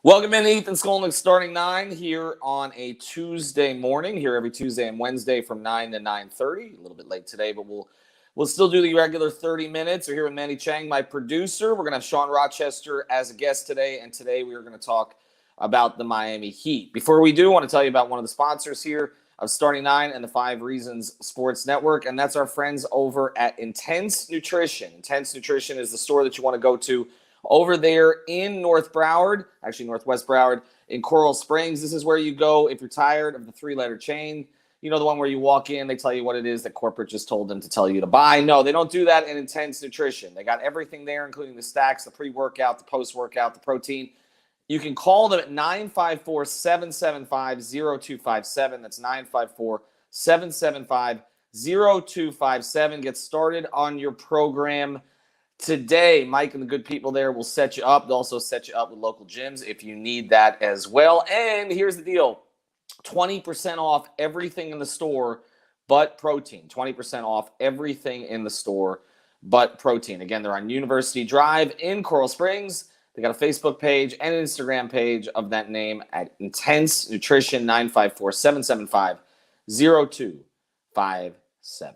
Welcome in, Ethan Skolnick, starting 9 here on a Tuesday morning. Here every Tuesday and Wednesday from 9 to 9:30. A little bit late today, but we'll still do the regular 30 minutes. We're here with Manny Chang, my producer. We're going to have Sean Rochester as a guest today, and today we are going to talk about the Miami Heat. Before we do, I want to tell you about one of the sponsors here of Starting 9 and the 5 Reasons Sports Network, and that's our friends over at Intense Nutrition. Intense Nutrition is the store that you want to go to over there in Northwest Broward, in Coral Springs. This is where you go if you're tired of the 3-letter chain. You know, the one where you walk in, they tell you what it is that corporate just told them to tell you to buy. No, they don't do that in Intense Nutrition. They got everything there, including the stacks, the pre-workout, the post-workout, the protein. You can call them at 954-775-0257. That's 954-775-0257. Get started on your program today. Mike and the good people there will set you up. They'll also set you up with local gyms if you need that as well. And here's the deal. 20% off everything in the store but protein. 20% off everything in the store but protein. Again, they're on University Drive in Coral Springs. They got a Facebook page and an Instagram page of that name at Intense Nutrition, 954-775-0257.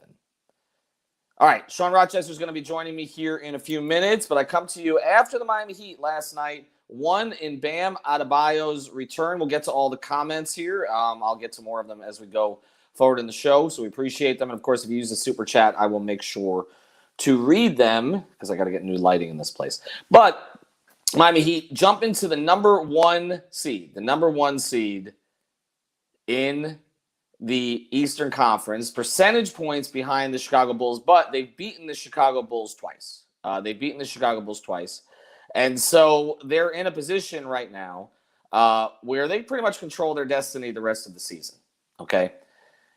All right, Sean Rochester is going to be joining me here in a few minutes, but I come to you after the Miami Heat last night won in Bam Adebayo's return. We'll get to all the comments here. I'll get to more of them as we go forward in the show, so we appreciate them. And, of course, if you use the Super Chat, I will make sure to read them because I got to get new lighting in this place. But Miami Heat jump into the number one seed in the Eastern Conference, percentage points behind the Chicago Bulls, but they've beaten the Chicago Bulls twice. And so they're in a position right now where they pretty much control their destiny the rest of the season, okay?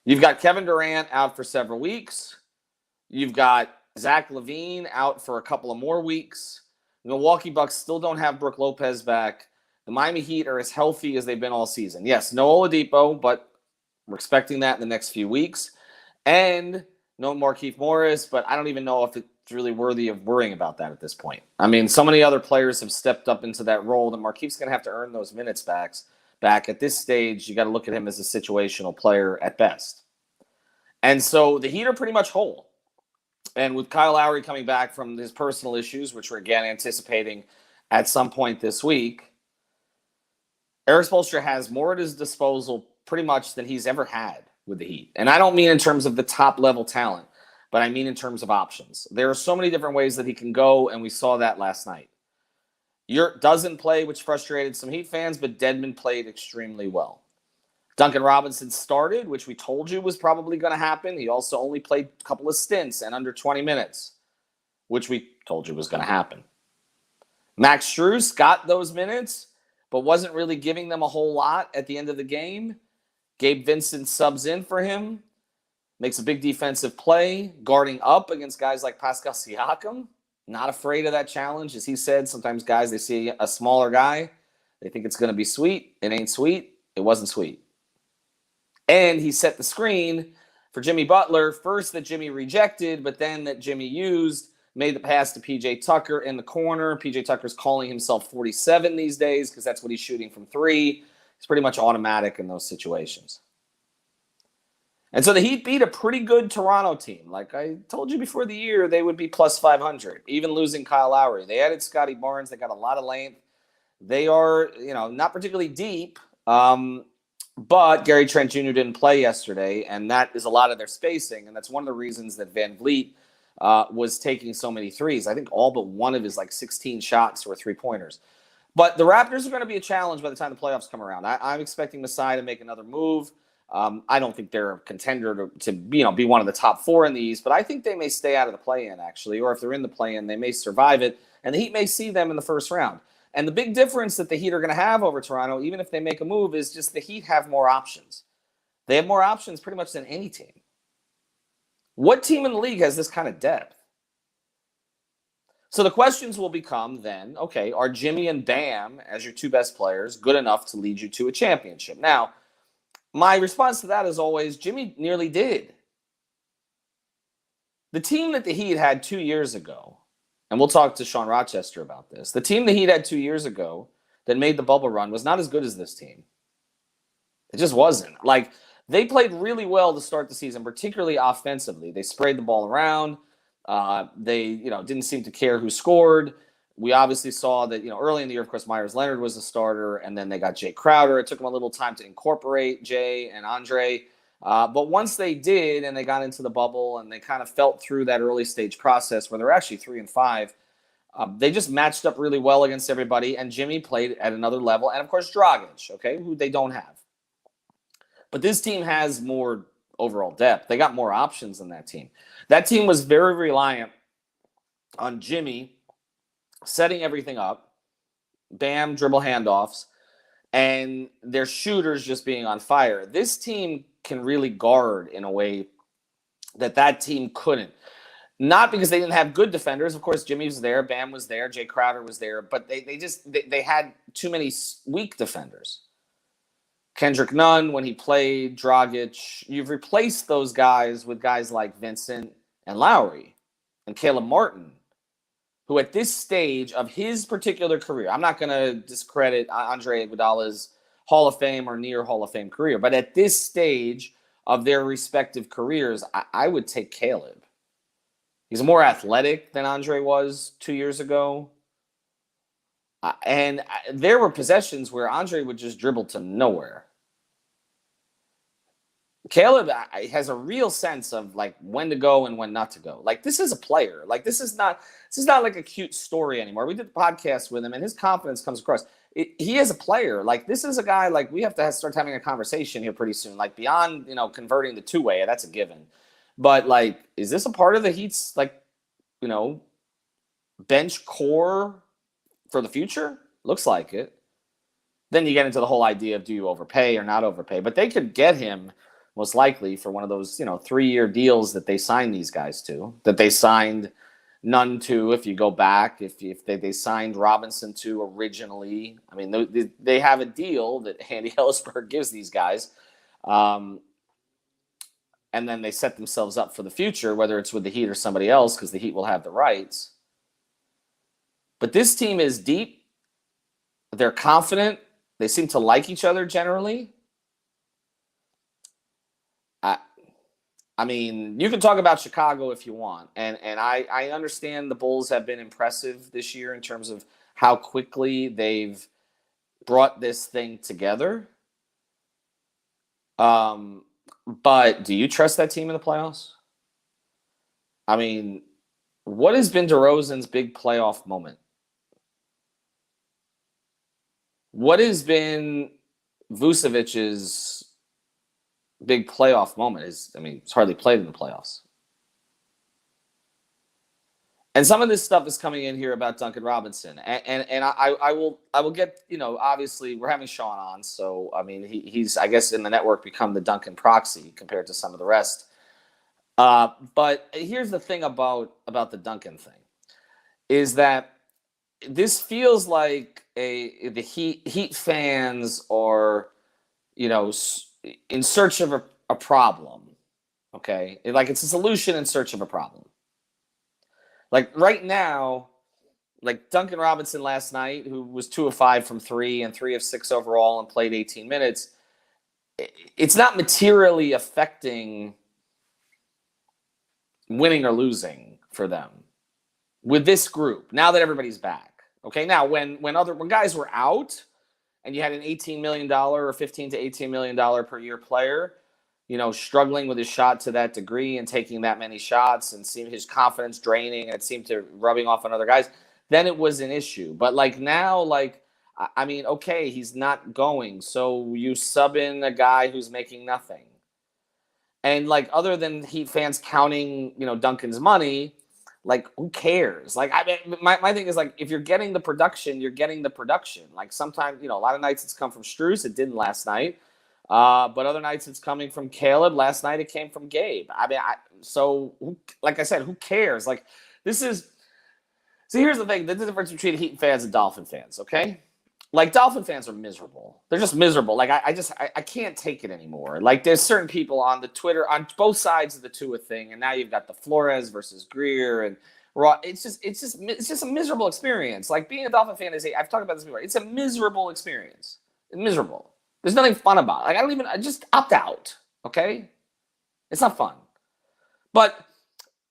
You've got Kevin Durant out for several weeks. You've got Zach LaVine out for a couple of more weeks. The Milwaukee Bucks still don't have Brook Lopez back. The Miami Heat are as healthy as they've been all season. Yes, no Oladipo, but we're expecting that in the next few weeks. And no Markieff Morris, but I don't even know if it's really worthy of worrying about that at this point. I mean, so many other players have stepped up into that role that Markieff's going to have to earn those minutes back. At this stage, you got to look at him as a situational player at best. And so the Heat are pretty much whole. And with Kyle Lowry coming back from his personal issues, which we're again anticipating at some point this week, Erik Spoelstra has more at his disposal pretty much than he's ever had with the Heat. And I don't mean in terms of the top-level talent, but I mean in terms of options. There are so many different ways that he can go, and we saw that last night. Yurt doesn't play, which frustrated some Heat fans, but Dedmon played extremely well. Duncan Robinson started, which we told you was probably going to happen. He also only played a couple of stints and under 20 minutes, which we told you was going to happen. Max Strus got those minutes, but wasn't really giving them a whole lot at the end of the game. Gabe Vincent subs in for him, makes a big defensive play, guarding up against guys like Pascal Siakam. Not afraid of that challenge. As he said, sometimes guys, they see a smaller guy, they think it's going to be sweet. It ain't sweet. It wasn't sweet. And he set the screen for Jimmy Butler, first that Jimmy rejected, but then that Jimmy used, made the pass to P.J. Tucker in the corner. P.J. Tucker's calling himself 47 these days because that's what he's shooting from three. It's pretty much automatic in those situations. And so the Heat beat a pretty good Toronto team. Like I told you before the year, they would be plus 500, even losing Kyle Lowry. They added Scotty Barnes. They got a lot of length. They are, not particularly deep, but Gary Trent Jr. didn't play yesterday, and that is a lot of their spacing, and that's one of the reasons that Van Vliet was taking so many threes. I think all but one of his 16 shots were three-pointers. But the Raptors are going to be a challenge by the time the playoffs come around. I'm expecting Masai to make another move. I don't think they're a contender to be one of the top four in the East, but I think they may stay out of the play-in, actually, or if they're in the play-in, they may survive it, and the Heat may see them in the first round. And the big difference that the Heat are going to have over Toronto, even if they make a move, is just the Heat have more options. They have more options pretty much than any team. What team in the league has this kind of depth? So the questions will become then, okay, are Jimmy and Bam, as your two best players, good enough to lead you to a championship? Now, my response to that is always, Jimmy nearly did. The team that the Heat had 2 years ago, and we'll talk to Sean Rochester about this, the team the Heat had 2 years ago that made the bubble run was not as good as this team. It just wasn't. Like, they played really well to start the season, particularly offensively. They sprayed the ball around. They, didn't seem to care who scored. We obviously saw that, early in the year, of course, Myers Leonard was a starter, and then they got Jay Crowder. It took them a little time to incorporate Jay and Andre. But once they did, and they got into the bubble, and they kind of felt through that early stage process where they're actually 3-5, they just matched up really well against everybody, and Jimmy played at another level. And, of course, Dragic, okay, who they don't have. But this team has more overall depth. They got more options than that team. That team was very reliant on Jimmy setting everything up, Bam, dribble handoffs, and their shooters just being on fire. This team can really guard in a way that team couldn't. Not because they didn't have good defenders. Of course, Jimmy was there, Bam was there, Jay Crowder was there, but they had too many weak defenders. Kendrick Nunn, when he played, Dragic, you've replaced those guys with guys like Vincent and Lowry and Caleb Martin, who at this stage of his particular career, I'm not going to discredit Andre Iguodala's Hall of Fame or near Hall of Fame career, but at this stage of their respective careers, I would take Caleb. He's more athletic than Andre was 2 years ago. And there were possessions where Andre would just dribble to nowhere. Caleb has a real sense of like when to go and when not to go. Like, this is a player. Like, this is not like a cute story anymore. We did the podcast with him, and his confidence comes across. He is a player. Like, this is a guy, like, we have to start having a conversation here pretty soon. Like, beyond, converting the two-way, that's a given. But, like, is this a part of the Heat's, like, bench core for the future? Looks like it. Then you get into the whole idea of, do you overpay or not overpay? But they could get him most likely for one of those, 3-year deals that they signed these guys to, that they signed Nunn to, if you go back, if they signed Robinson to originally. I mean, they have a deal that Andy Ellisberg gives these guys. And then they set themselves up for the future, whether it's with the Heat or somebody else, because the Heat will have the rights. But this team is deep. They're confident. They seem to like each other generally. I mean, you can talk about Chicago if you want. And I understand the Bulls have been impressive this year in terms of how quickly they've brought this thing together. But do you trust that team in the playoffs? I mean, what has been DeRozan's big playoff moment? What has been Vucevic's big playoff moment? It's hardly played in the playoffs. And some of this stuff is coming in here about Duncan Robinson. And I will get, obviously we're having Sean on. So, I mean, he's, I guess, in the network become the Duncan proxy compared to some of the rest. But here's the thing about the Duncan thing is that this feels like the Heat fans are, in search of a problem. Okay. Like, it's a solution in search of a problem. Like, right now, like Duncan Robinson last night, who was 2 of 5 from 3 and 3 of 6 overall and played 18 minutes, it's not materially affecting winning or losing for them with this group now that everybody's back. Okay. Now, when guys were out and you had an $18 million or $15 to $18 million per year player, struggling with his shot to that degree and taking that many shots and seeing his confidence draining and it seemed to rubbing off on other guys, then it was an issue. But like now, okay, he's not going. So you sub in a guy who's making nothing. And like, other than Heat fans counting, Duncan's money, like, who cares? Like, my thing is, like, if you're getting the production, you're getting the production. Like, sometimes, a lot of nights it's come from Strus. It didn't last night. But other nights it's coming from Caleb. Last night it came from Gabe. Like I said, who cares? Like, so here's the thing. The difference between Heat fans and Dolphin fans, okay? Like, Dolphin fans are miserable. They're just miserable. Like, I can't take it anymore. Like, there's certain people on the Twitter, on both sides of the Tua thing, and now you've got the Flores versus Greer and It's just a miserable experience. Like being a Dolphin fan I've talked about this before. It's a miserable experience. It's miserable. There's nothing fun about it. Like I just opt out. Okay, it's not fun. But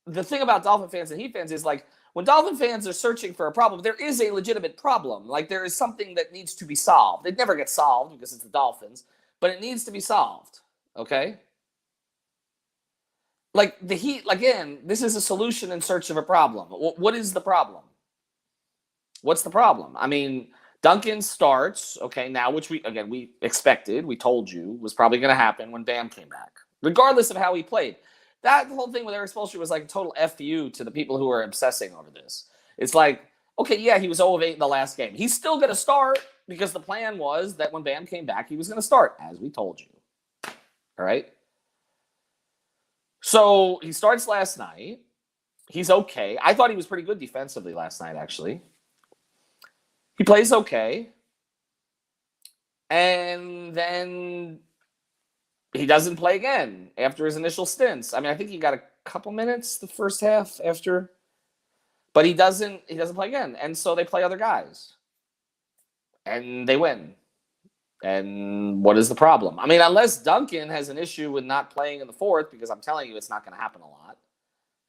the thing about Dolphin fans and Heat fans is like when Dolphin fans are searching for a problem, there is a legitimate problem. Like there is something that needs to be solved. It never gets solved because it's the Dolphins, but it needs to be solved. Okay. Like the Heat, again, this is a solution in search of a problem. What is the problem? What's the problem? I mean, Duncan starts, okay, now, which we expected, we told you, was probably going to happen when Bam came back, regardless of how he played. That whole thing with Eric Spoelstra was like a total FU to the people who are obsessing over this. It's like, okay, yeah, he was 0 of 8 in the last game. He's still going to start because the plan was that when Bam came back, he was going to start, as we told you. All right? So he starts last night. He's okay. I thought he was pretty good defensively last night, actually. He plays okay. And then he doesn't play again after his initial stints. I mean, I think he got a couple minutes the first half after. But he doesn't play again. And so they play other guys. And they win. And what is the problem? I mean, unless Duncan has an issue with not playing in the fourth, because I'm telling you it's not going to happen a lot.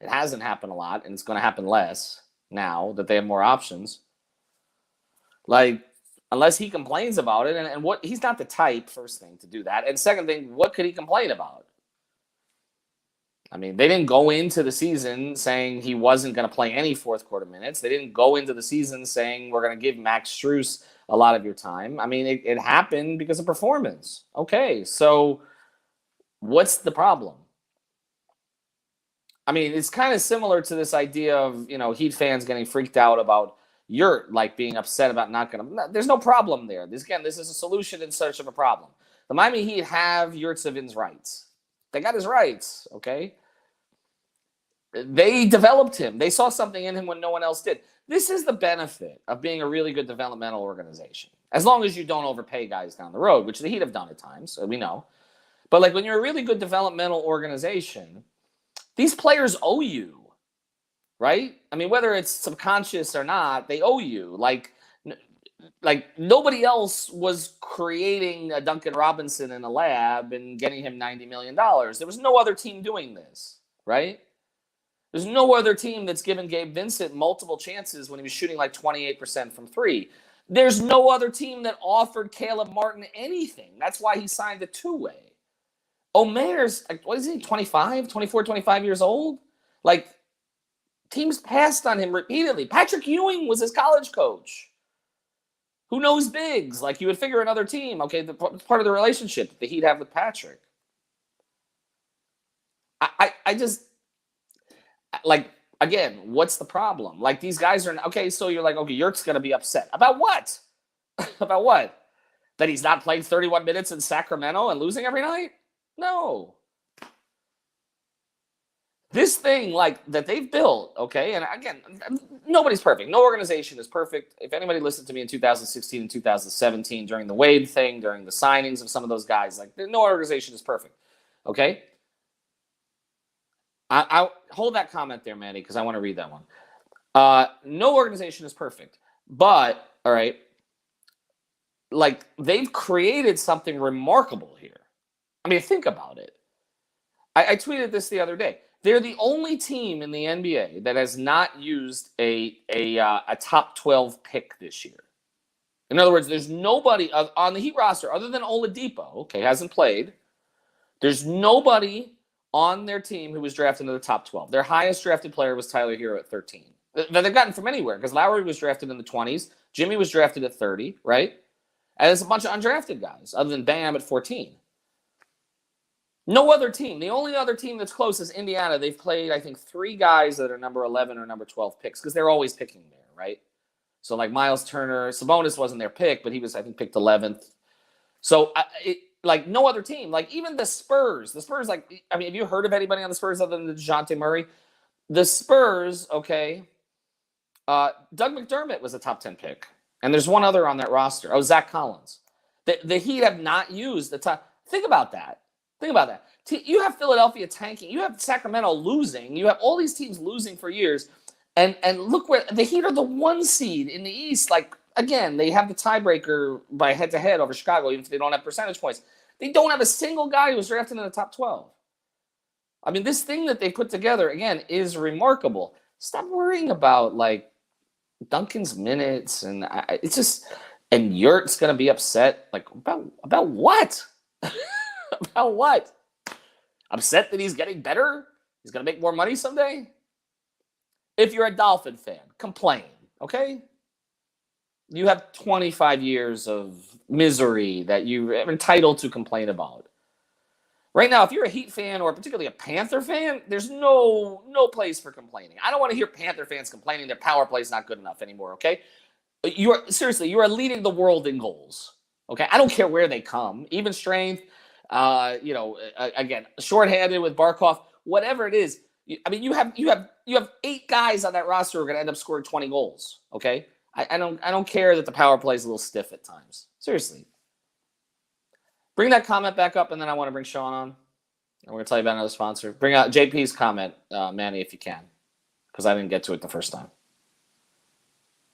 It hasn't happened a lot, and it's going to happen less now that they have more options. Like, unless he complains about it, and what he's not the type, first thing, to do that. And second thing, what could he complain about? I mean, they didn't go into the season saying he wasn't going to play any fourth quarter minutes. They didn't go into the season saying we're going to give Max Strus a lot of your time. I mean, it happened because of performance. Okay, so what's the problem? I mean, it's kind of similar to this idea of, Heat fans getting freaked out about Yurt, like being upset about not going to. There's no problem there. This is a solution in search of a problem. The Miami Heat have Yurtseven's rights. They got his rights, okay? They developed him. They saw something in him when no one else did. This is the benefit of being a really good developmental organization. As long as you don't overpay guys down the road, which the Heat have done at times, so we know. But like when you're a really good developmental organization, these players owe you, right? I mean, whether it's subconscious or not, they owe you. Like nobody else was creating a Duncan Robinson in a lab and getting him $90 million. There was no other team doing this, right? There's no other team that's given Gabe Vincent multiple chances when he was shooting like 28% from three. There's no other team that offered Caleb Martin anything. That's why he signed a two-way. Omer's, what is he, 24, 25 years old? Like, teams passed on him repeatedly. Patrick Ewing was his college coach. Who knows bigs? Like, you would figure another team. Okay, part of the relationship that the Heat have with Patrick. I just, like, again, what's the problem? Like, these guys are, okay, so you're like, okay, Yurt's going to be upset. About what? About what? That he's not playing 31 minutes in Sacramento and losing every night? No. This thing, like, that they've built, okay, and again, nobody's perfect. No organization is perfect. If anybody listened to me in 2016 and 2017 during the Wade thing, during the signings of some of those guys, like, no organization is perfect, okay? I hold that comment there, Manny, because I want to read that one. No organization is perfect, but, all right, like, they've created something remarkable here. I mean, think about it. I tweeted this the other day. They're the only team in the NBA that has not used a top 12 pick this year. In other words, there's nobody on the Heat roster other than Oladipo, okay, hasn't played. There's nobody on their team who was drafted into the top 12. Their highest drafted player was Tyler Hero at 13. That they've gotten from anywhere because Lowry was drafted in the 20s. Jimmy was drafted at 30, right? And there's a bunch of undrafted guys other than Bam at 14. No other team. The only other team that's close is Indiana. They've played, I think, 3 guys that are number 11 or number 12 picks because they're always picking there, right? So, like Miles Turner, Sabonis wasn't their pick, but he was, I think, picked 11th. So, like, no other team. Like, even the Spurs, like, I mean, have you heard of anybody on the Spurs other than DeJounte Murray? The Spurs, okay, Doug McDermott was a top 10 pick. And there's one other on that roster. Oh, Zach Collins. The Heat have not used the top. Think about that. You have Philadelphia tanking. You have Sacramento losing. You have all these teams losing for years. And look where the Heat are the 1 seed in the East. Like, again, they have the tiebreaker by head-to-head over Chicago, even if they don't have percentage points. They don't have a single guy who was drafted in the top 12. I mean, this thing that they put together, again, is remarkable. Stop worrying about, like, Duncan's minutes, and it's just – and Yurt's going to be upset. Like, about what? About what? Upset that he's getting better? He's going to make more money someday? If you're a Dolphin fan, complain, okay? You have 25 years of misery that you're entitled to complain about. Right now, if you're a Heat fan or particularly a Panther fan, there's no place for complaining. I don't want to hear Panther fans complaining their power play is not good enough anymore, okay? You are leading the world in goals, okay? I don't care where they come, even strength, again, shorthanded with Barkov, whatever it is. I mean, you have 8 guys on that roster who are going to end up scoring 20 goals, okay? I don't care that the power play is a little stiff at times. Seriously. Bring that comment back up, and then I want to bring Sean on. And we're going to tell you about another sponsor. Bring out JP's comment, Manny, if you can, because I didn't get to it the first time.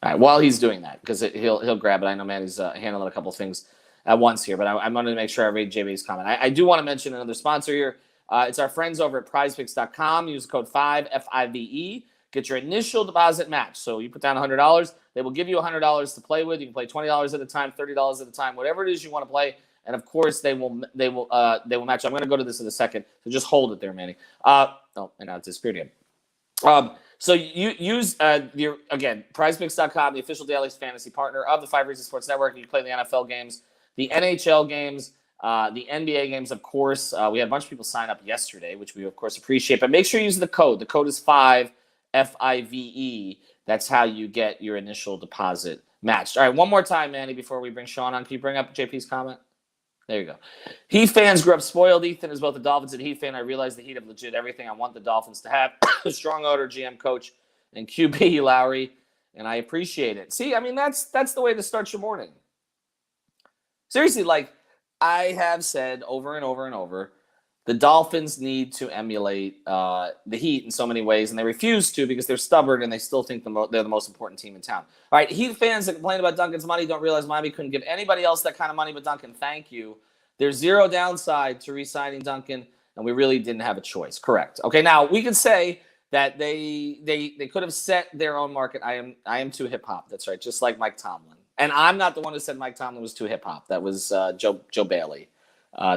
All right, while he's doing that, because he'll grab it. I know Manny's handling a couple things at once here, but I wanted to make sure I read JP's comment. I do want to mention another sponsor here. It's our friends over at prizepicks.com. Use the code 5, F-I-V-E. Get your initial deposit match. So you put down $100. They will give you $100 to play with. You can play $20 at a time, $30 at a time, whatever it is you want to play. And of course, they will match. I'm going to go to this in a second, so just hold it there, Manny. And now it's disappeared again. So you use again, PrizePicks.com, the official daily fantasy partner of the 5 Reasons Sports Network. You play the NFL games, the NHL games, the NBA games, of course. We had a bunch of people sign up yesterday, which we of course appreciate. But make sure you use the code. The code is 5, F-I-V-E. That's how you get your initial deposit matched. All right, one more time, Manny, before we bring Sean on. Can you bring up JP's comment? There you go. Heat fans grew up spoiled. Ethan is both a Dolphins and Heat fan. I realize the Heat have legit everything I want the Dolphins to have. A strong owner, GM, coach, and QB, Lowry. And I appreciate it. See, I mean, that's the way to start your morning. Seriously, like I have said over and over and over, the Dolphins need to emulate the Heat in so many ways, and they refuse to because they're stubborn and they still think they're the most important team in town. All right, Heat fans that complain about Duncan's money don't realize Miami couldn't give anybody else that kind of money but Duncan. Thank you. There's zero downside to re-signing Duncan, and we really didn't have a choice. Correct. Okay, now we can say that they could have set their own market. I am too hip-hop. That's right, just like Mike Tomlin. And I'm not the one who said Mike Tomlin was too hip-hop. That was Joe Bailey.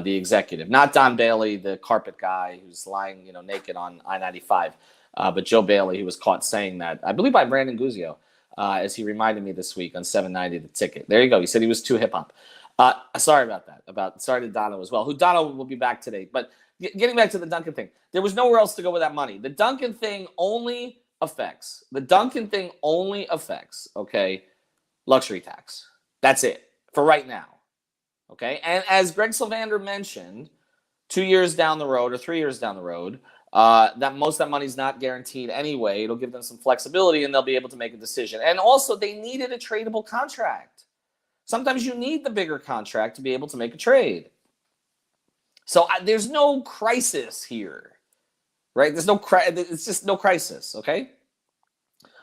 The executive, not Don Bailey, the carpet guy who's lying, naked on I-95, but Joe Bailey, who was caught saying that, I believe by Brandon Guzio, as he reminded me this week on 790 The Ticket. There you go. He said he was too hip hop. Sorry about that. Sorry to Dono as well. Who Dono will be back today. But getting back to the Duncan thing, there was nowhere else to go with that money. The Duncan thing only affects. Okay, luxury tax. That's it for right now. Okay, and as Greg Sylvander mentioned, 2 years down the road or 3 years down the road, that most of that money is not guaranteed anyway. It'll give them some flexibility, and they'll be able to make a decision. And also, they needed a tradable contract. Sometimes you need the bigger contract to be able to make a trade. So there's no crisis here, right? It's just no crisis, okay?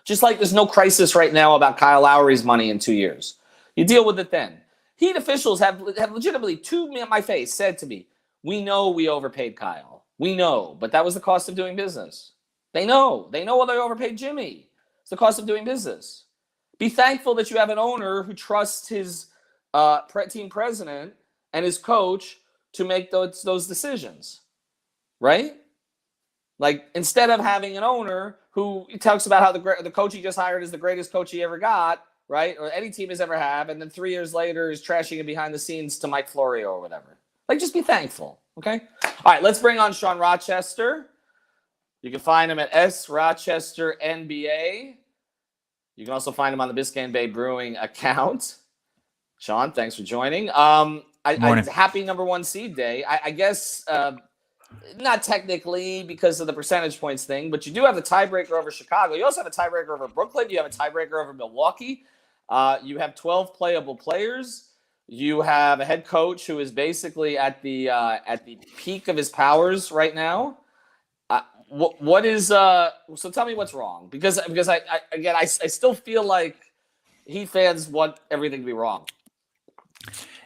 Just like there's no crisis right now about Kyle Lowry's money in 2 years. You deal with it then. Heat officials have legitimately, to my face, said to me, we know we overpaid Kyle. We know, but that was the cost of doing business. They know. They know they overpaid Jimmy. It's the cost of doing business. Be thankful that you have an owner who trusts his team president and his coach to make those decisions, right? Like, instead of having an owner who talks about how the coach he just hired is the greatest coach he ever got, right? Or any team has ever had, and then 3 years later is trashing it behind the scenes to Mike Florio or whatever. Like, just be thankful, okay? All right, let's bring on Sean Rochester. You can find him at S Rochester NBA. You can also find him on the Biscayne Bay Brewing account. Sean, thanks for joining. Happy number 1 seed day. I guess not technically because of the percentage points thing, but you do have the tiebreaker over Chicago. You also have a tiebreaker over Brooklyn. You have a tiebreaker over Milwaukee. You have 12 playable players. You have a head coach who is basically at the peak of his powers right now. what is so tell me what's wrong, because I still feel like Heat fans want everything to be wrong.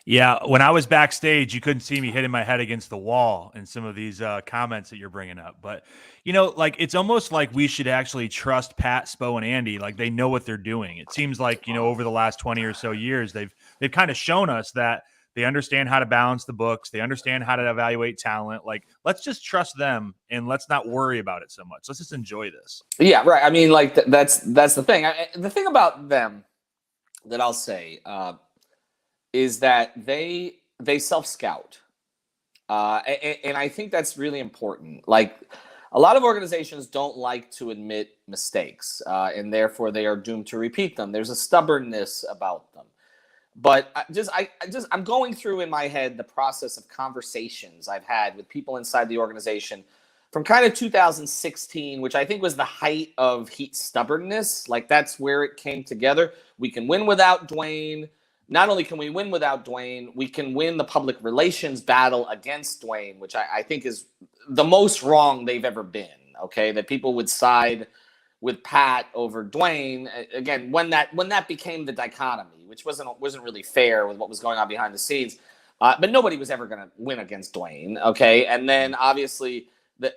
Yeah, when I was backstage, you couldn't see me hitting my head against the wall in some of these comments that you're bringing up. But, like it's almost like we should actually trust Pat, Spo, and Andy. Like they know what they're doing. It seems like, over the last 20 or so years, they've kind of shown us that they understand how to balance the books. They understand how to evaluate talent. Like, let's just trust them and let's not worry about it so much. Let's just enjoy this. Yeah, right. I mean, like that's the thing. The thing about them that I'll say is that they self-scout. And I think that's really important. Like a lot of organizations don't like to admit mistakes, and therefore they are doomed to repeat them. There's a stubbornness about them. But I'm going through in my head the process of conversations I've had with people inside the organization from kind of 2016, which I think was the height of Heat stubbornness. Like that's where it came together. We can win without Dwayne. Not only can we win without Dwayne, we can win the public relations battle against Dwayne, which I think is the most wrong they've ever been. Okay, that people would side with Pat over Dwayne again when that became the dichotomy, which wasn't really fair with what was going on behind the scenes. But nobody was ever going to win against Dwayne. Okay, and then obviously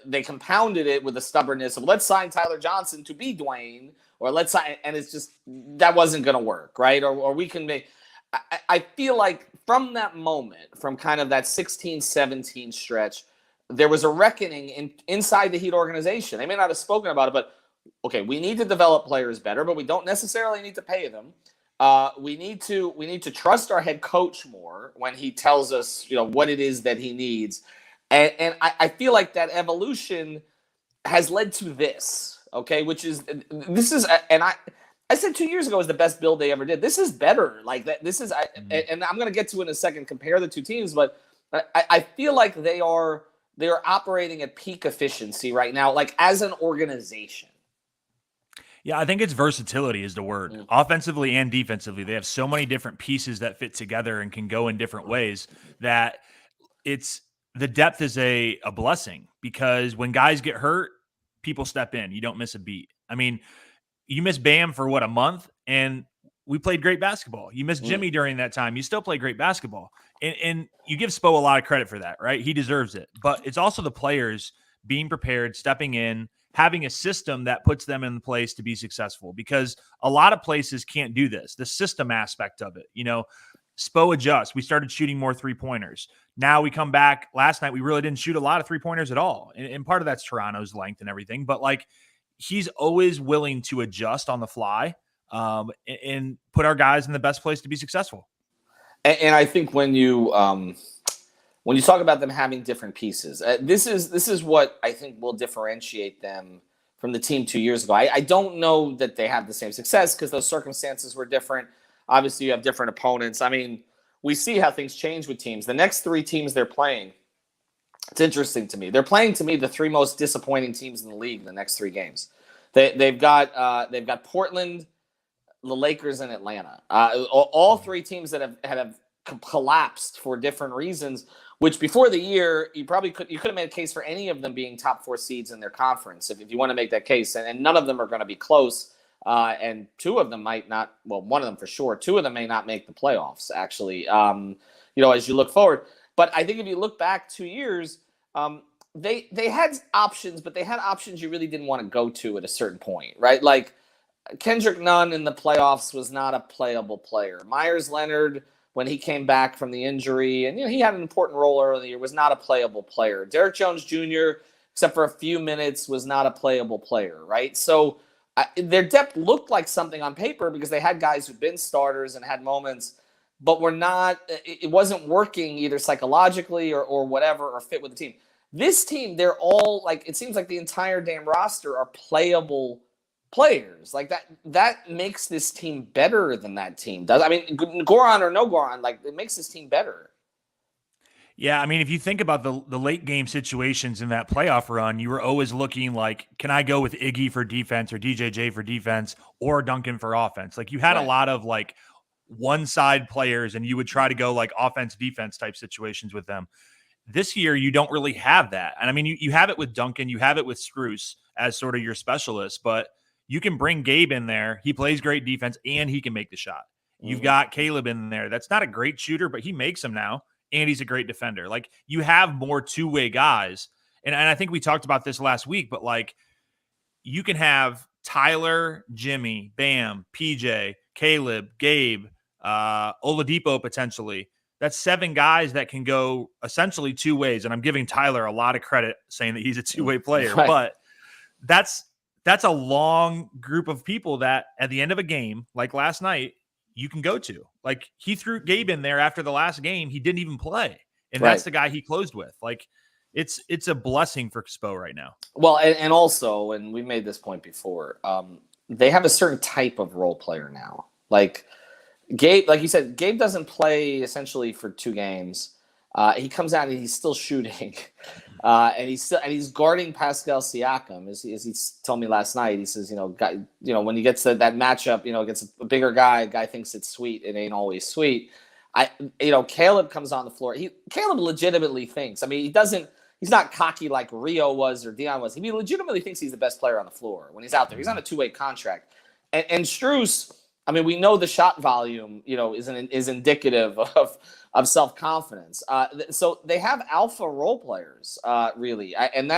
they compounded it with the stubbornness of let's sign Tyler Johnson to be Dwayne, or let's sign, and it's just that wasn't going to work, right? Or we can make. I feel like from that moment, from kind of that 16-17 stretch, there was a reckoning inside the Heat organization. They may not have spoken about it, but okay, we need to develop players better, but we don't necessarily need to pay them. We need to trust our head coach more when he tells us, what it is that he needs. And I feel like that evolution has led to this, okay, and I said 2 years ago was the best build they ever did. This is better. Like that. This is, and I'm going to get to in a second, compare the two teams, but I feel like they are operating at peak efficiency right now, like as an organization. Yeah, I think it's versatility is the word. Offensively and defensively, they have so many different pieces that fit together and can go in different ways that the depth is a blessing, because when guys get hurt, people step in. You don't miss a beat. I mean, you miss Bam for a month, and we played great basketball. You miss Jimmy during that time. You still play great basketball. And you give Spo a lot of credit for that, right? He deserves it. But it's also the players being prepared, stepping in, having a system that puts them in place to be successful, because a lot of places can't do this. The system aspect of it, Spo adjusts. We started shooting more 3-pointers. Now we come back. Last night, we really didn't shoot a lot of 3-pointers at all. And part of that's Toronto's length and everything. But he's always willing to adjust on the fly and put our guys in the best place to be successful. And I think when you talk about them having different pieces, this is what I think will differentiate them from the team 2 years ago. I don't know that they have the same success because those circumstances were different. Obviously, you have different opponents. I mean, we see how things change with teams. The next 3 teams they're playing, it's interesting to me. They're playing, to me, the 3 most disappointing teams in the league in the next 3 games. They've got Portland, the Lakers, and Atlanta. All 3 teams that have collapsed for different reasons. Which before the year, you could have made a case for any of them being top 4 seeds in their conference if you want to make that case, and none of them are going to be close. And 2 of them might not. Well, one of them for sure. 2 of them may not make the playoffs. Actually, as you look forward. But I think if you look back 2 years, they had options, but they had options you really didn't want to go to at a certain point, right? Like Kendrick Nunn in the playoffs was not a playable player. Myers Leonard, when he came back from the injury, and he had an important role earlier in the year, was not a playable player. Derrick Jones Jr., except for a few minutes, was not a playable player, right? So their depth looked like something on paper because they had guys who'd been starters and had moments, but it wasn't working either psychologically or whatever, or fit with the team. This team, they're all it seems like the entire damn roster are playable players. Like that makes this team better than that team does. I mean, Goran or no Goran, it makes this team better. Yeah, I mean, if you think about the late game situations in that playoff run, you were always looking can I go with Iggy for defense or DJJ for defense or Duncan for offense? You had a lot of one side players, and you would try to go offense defense type situations with them. This year, you don't really have that. And I mean, you have it with Duncan, you have it with Strus as sort of your specialist, but you can bring Gabe in there. He plays great defense and he can make the shot. You've got Caleb in there. That's not a great shooter, but he makes them now, and he's a great defender. Like, you have more two-way guys. And I think we talked about this last week, but like, you can have Tyler, Jimmy, Bam, PJ, Caleb, Gabe, Oladipo potentially. That's 7 guys that can go essentially 2 ways. And I'm giving Tyler a lot of credit saying that he's a 2-way player, Right. but that's a long group of people that at the end of a game, like last night, you can go to. Like, he threw Gabe in there after the last game. He didn't even play. And that's the guy he closed with. Like, it's a blessing for Spo right now. Well, and also, and we made this point before, they have a certain type of role player now. Like, Gabe, like you said, Gabe doesn't play essentially for 2 games. He comes out and he's still shooting, and he's guarding Pascal Siakam. As he told me last night, he says, when he gets that matchup, against a bigger guy thinks it's sweet. It ain't always sweet. Caleb comes on the floor. Caleb legitimately thinks. I mean, he's not cocky like Rio was or Dion was. He legitimately thinks he's the best player on the floor when he's out there. He's on a 2-way contract, and Strus. I mean, we know the shot volume, is indicative of self-confidence. So they have alpha role players, really, and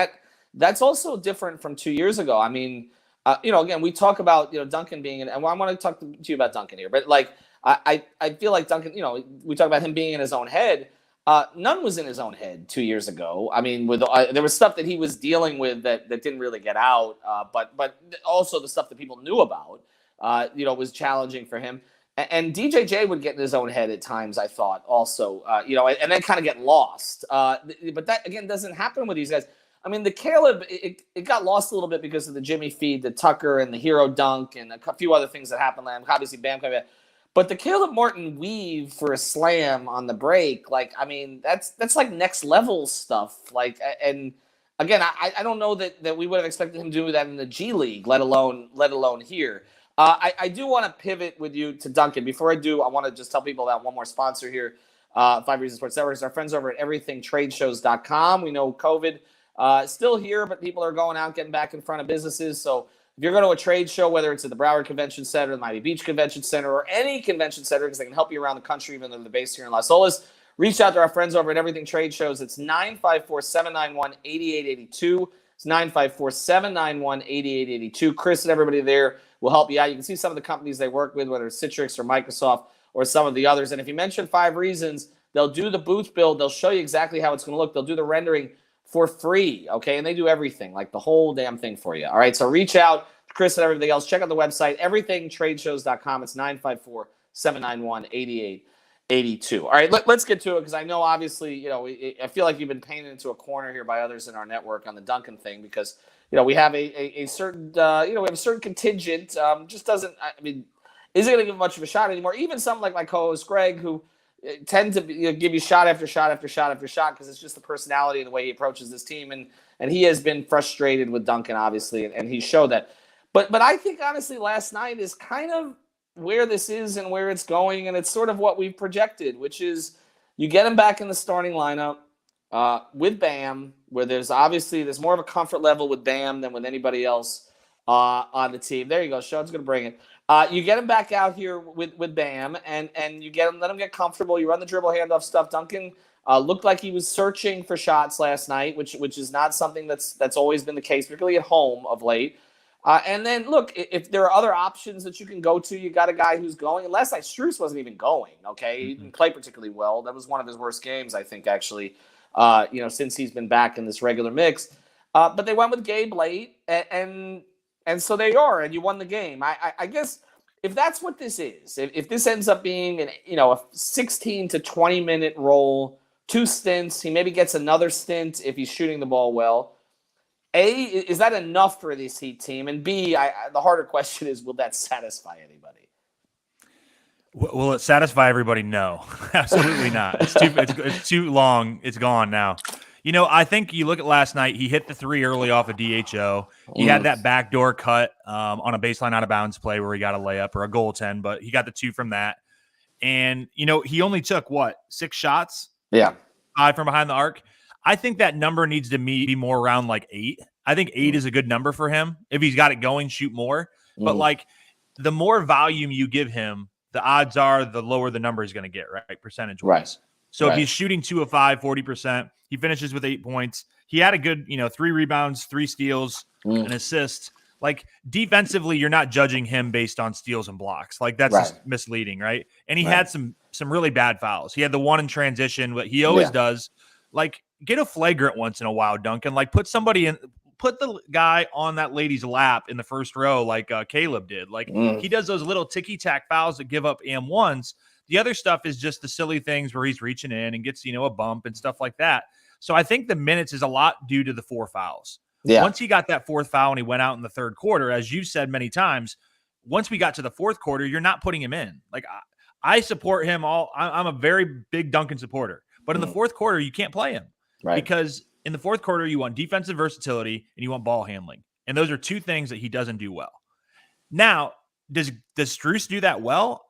that's also different from 2 years ago. I mean, again, we talk about Duncan being, and I want to talk to you about Duncan here, but like I feel like Duncan, we talk about him being in his own head. None was in his own head 2 years ago. I mean, there was stuff that he was dealing with that didn't really get out, but also the stuff that people knew about. Was challenging for him. And DJJ would get in his own head at times, I thought, also, and then kind of get lost. But that, again, doesn't happen with these guys. I mean, the Caleb, it got lost a little bit because of the Jimmy feed, the Tucker, and the hero dunk, and a few other things that happened. Obviously, Bam coming back. But the Caleb Martin weave for a slam on the break, like, I mean, that's like next level stuff. Like, and again, I don't know that we would have expected him to do that in the G League, let alone here. I do want to pivot with you to Duncan. Before I do, I want to just tell people about one more sponsor here, 5 Reasons Sports Network. Our friends over at everythingtradeshows.com. We know COVID still here, but people are going out, getting back in front of businesses. So if you're going to a trade show, whether it's at the Broward Convention Center, the Miami Beach Convention Center, or any convention center, because they can help you around the country, even though they're based here in Las Olas, reach out to our friends over at Everything Trade Shows. It's 954-791-8882. It's 954-791-8882. Chris and everybody there will help you out. You can see some of the companies they work with, whether it's Citrix or Microsoft or some of the others. And if you mention 5 Reasons, they'll do the booth build. They'll show you exactly how it's going to look. They'll do the rendering for free, okay? And they do everything, like the whole damn thing for you. All right, so reach out to Chris and everything else. Check out the website, everythingtradeshows.com. It's 954-791-8882. All right, let's get to it, because I know, obviously, I feel like you've been painted into a corner here by others in our network on the Duncan thing, because we have a certain, we have a certain contingent, just doesn't, I mean, isn't going to give much of a shot anymore. Even some like my co-host Greg, who tend to give you shot after shot after shot after shot, because it's just the personality and the way he approaches this team. And he has been frustrated with Duncan, obviously, and he showed that. But I think, honestly, last night is kind of where this is and where it's going, and it's sort of what we've projected, which is you get him back in the starting lineup with Bam, where there's more of a comfort level with Bam than with anybody else on the team. There you go. Sean's going to bring it. You get him back out here with Bam, and you let him get comfortable. You run the dribble handoff stuff. Duncan looked like he was searching for shots last night, which is not something that's always been the case, particularly at home of late. And then, look, if there are other options that you can go to, you got a guy who's going. And last night, Strus wasn't even going, okay? He didn't play particularly well. That was one of his worst games, I think, actually, since he's been back in this regular mix. But they went with Gabe late, and so they are, and you won the game. I guess if that's what this is, if this ends up being a 16 to 20-minute role, 2 stints, he maybe gets another stint if he's shooting the ball well. A, is that enough for this Heat team? And B, the harder question is, will that satisfy anybody? Will it satisfy everybody? No, absolutely not. It's too long. It's gone now. I think you look at last night, he hit the 3 early off a DHO. He had that backdoor cut on a baseline out of bounds play where he got a layup or a goaltend, but he got the 2 from that. And, he only took, 6 shots? Yeah. 5 from behind the arc. I think that number needs to be more around like 8. I think 8 is a good number for him. If he's got it going, shoot more. But like the more volume you give him, the odds are the lower the number is going to get, right? Percentage wise. So if he's shooting 2 of 5, 40%, he finishes with 8 points. He had a good, 3 rebounds, 3 steals, an assist. Like defensively, you're not judging him based on steals and blocks. Like that's just misleading, right? And he had some really bad fouls. He had the one in transition, but he always does. Like get a flagrant once in a while, Duncan. Like put the guy on that lady's lap in the first row, like Caleb did. Like he does those little ticky-tack fouls that give up and-ones. The other stuff is just the silly things where he's reaching in and gets, a bump and stuff like that. So I think the minutes is a lot due to the 4 fouls. Yeah. Once he got that 4th foul and he went out in the third quarter, as you've said many times, once we got to the 4th quarter, you're not putting him in. Like I support him I'm a very big Duncan supporter, but in the 4th quarter, you can't play him because in the 4th quarter, you want defensive versatility and you want ball handling. And those are 2 things that he doesn't do well. Now, does Strus do that well?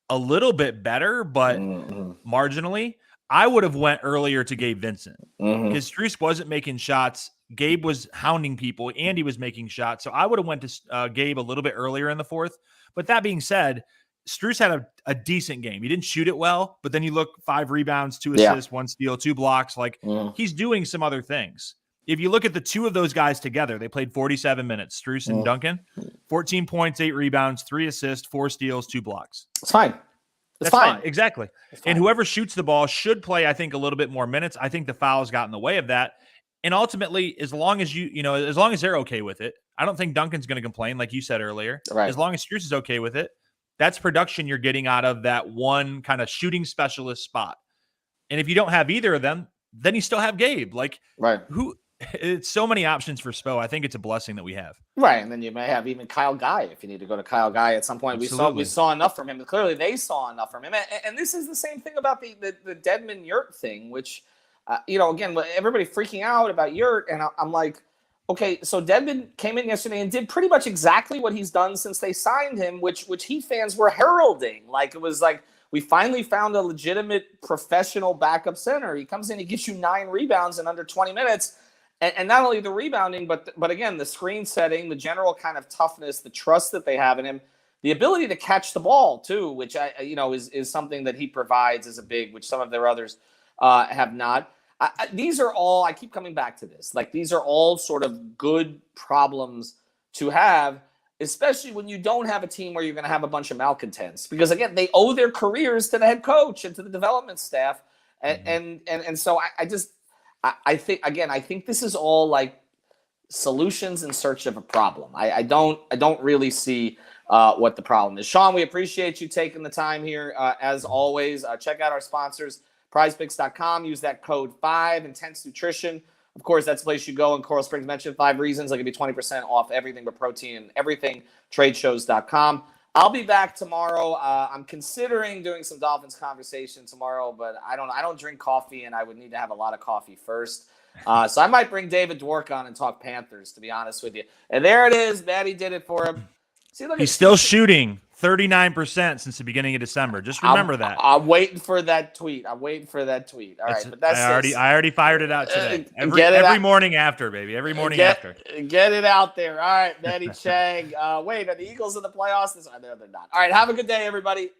A little bit better, but marginally. I would have went earlier to Gabe Vincent because Strus wasn't making shots. Gabe was hounding people. Andy was making shots. So I would have went to Gabe a little bit earlier in the 4th. But that being said, Strus had a decent game. He didn't shoot it well, but then you look 5 rebounds, 2 assists, 1 steal, 2 blocks. Like he's doing some other things. If you look at the 2 of those guys together, they played 47 minutes, Strus and Duncan, 14 points, 8 rebounds, 3 assists, 4 steals, 2 blocks. It's fine. That's fine. Exactly. And whoever shoots the ball should play, I think, a little bit more minutes. I think the fouls got in the way of that. And ultimately, as long as as long as they're okay with it, I don't think Duncan's going to complain, like you said earlier. Right. As long as Strus is okay with it, that's production you're getting out of that one kind of shooting specialist spot. And if you don't have either of them, then you still have Gabe. Like, it's so many options for Spo. I think it's a blessing that we have. Right. And then you may have even Kyle Guy if you need to go to Kyle Guy at some point. Absolutely. We saw enough from him. Clearly they saw enough from him. And this is the same thing about the Dedmon Yurt thing, which, again, everybody freaking out about Yurt. And I'm like, okay, so Dedmon came in yesterday and did pretty much exactly what he's done since they signed him, which Heat fans were heralding. Like, it was like, we finally found a legitimate professional backup center. He comes in, he gets you 9 rebounds in under 20 minutes. And not only the rebounding, but again, the screen setting, the general kind of toughness, the trust that they have in him, the ability to catch the ball too, which is something that he provides as a big, which some of their others have not. These are all, I keep coming back to this, like these are all sort of good problems to have, especially when you don't have a team where you're going to have a bunch of malcontents, because again, they owe their careers to the head coach and to the development staff, and so I think this is all like solutions in search of a problem. I don't really see what the problem is. Sean, we appreciate you taking the time here. As always, check out our sponsors, prizepicks.com. Use that code 5 Intense Nutrition. Of course, that's the place you go. And Coral Springs mentioned 5 reasons. I'll give you 20% off everything but protein and everything. Tradeshows.com. I'll be back tomorrow. I'm considering doing some Dolphins conversation tomorrow, but I don't drink coffee, and I would need to have a lot of coffee first. So I might bring David Dwork on and talk Panthers, to be honest with you. And there it is. Maddie did it for him. See, look, he's still shooting 39% since the beginning of December. Just remember that. I'm waiting for that tweet. All right, but that's I already fired it out today. Every morning after, baby. Every morning after. Get it out there. All right, Maddie Chang. Wait, are the Eagles in the playoffs? No, they're not. All right, have a good day, everybody.